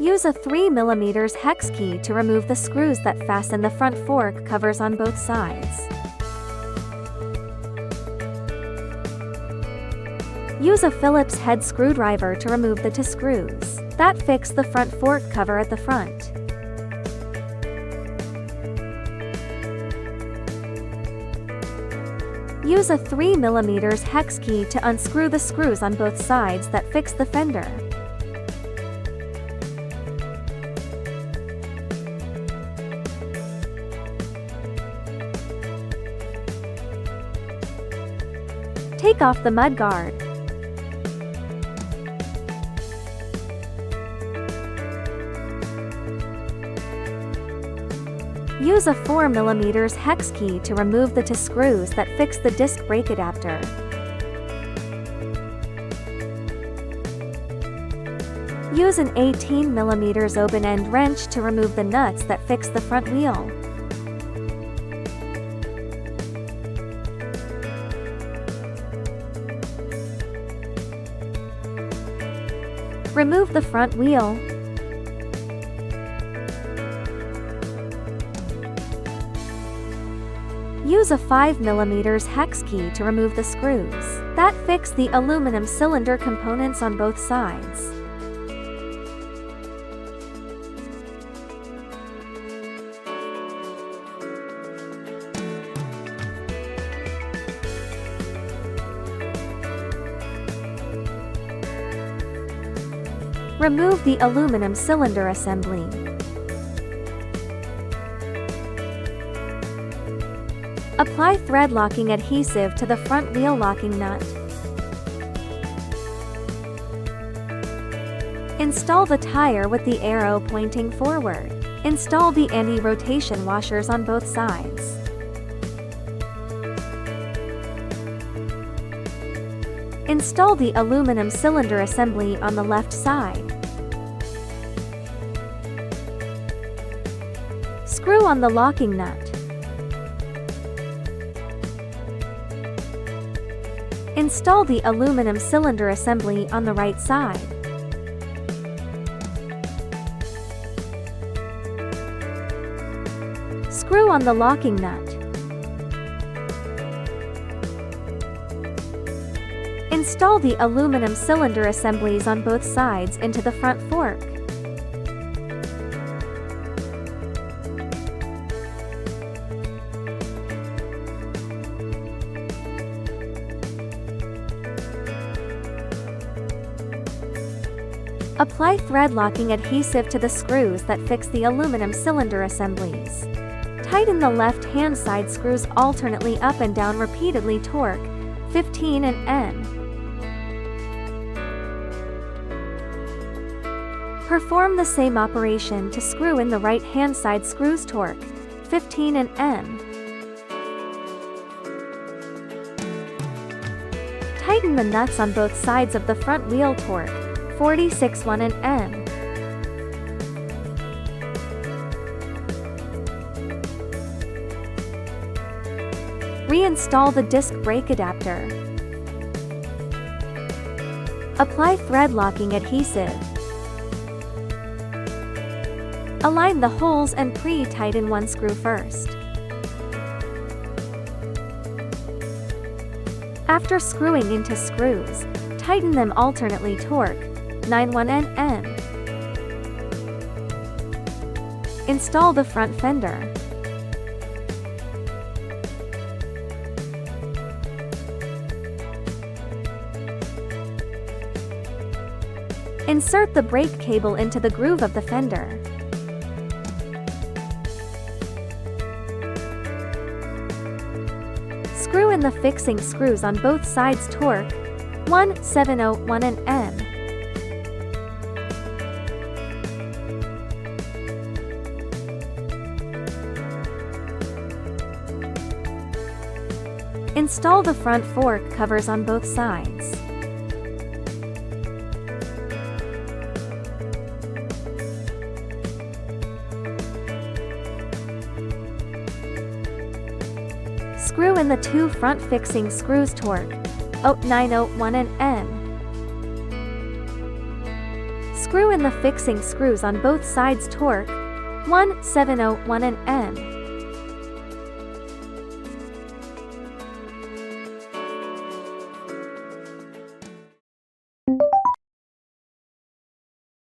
Use a 3mm hex key to remove the screws that fasten the front fork covers on both sides. Use a Phillips head screwdriver to remove the two screws that fix the front fork cover at the front. Use a 3mm hex key to unscrew the screws on both sides that fix the fender. Take off the mudguard. Use a 4mm hex key to remove the two screws that fix the disc brake adapter. Use an 18mm open-end wrench to remove the nuts that fix the front wheel. Remove the front wheel. Use a 5mm hex key to remove the screws that fix the aluminum cylinder components on both sides. Remove the aluminum cylinder assembly. Apply thread locking adhesive to the front wheel locking nut. Install the tire with the arrow pointing forward. Install the anti-rotation washers on both sides. Install the aluminum cylinder assembly on the left side. Screw on the locking nut. Install the aluminum cylinder assembly on the right side. Screw on the locking nut. Install the aluminum cylinder assemblies on both sides into the front fork. Apply thread locking adhesive to the screws that fix the aluminum cylinder assemblies. Tighten the left-hand side screws alternately up and down repeatedly. Torque 15 N. Perform the same operation to screw in the right-hand side screws. Torque 15 N. Tighten the nuts on both sides of the front wheel. Torque 46 N. Reinstall the disc brake adapter. Apply thread locking adhesive. Align the holes and pre-tighten one screw first. After screwing into screws, tighten them alternately. Torque 91 N. Install the front fender. Insert the brake cable into the groove of the fender. Screw in the fixing screws on both sides. Torque 1701 N. Install the front fork covers on both sides. Screw in the two front fixing screws. Torque 0901 N. Screw in the fixing screws on both sides. Torque 1701 N.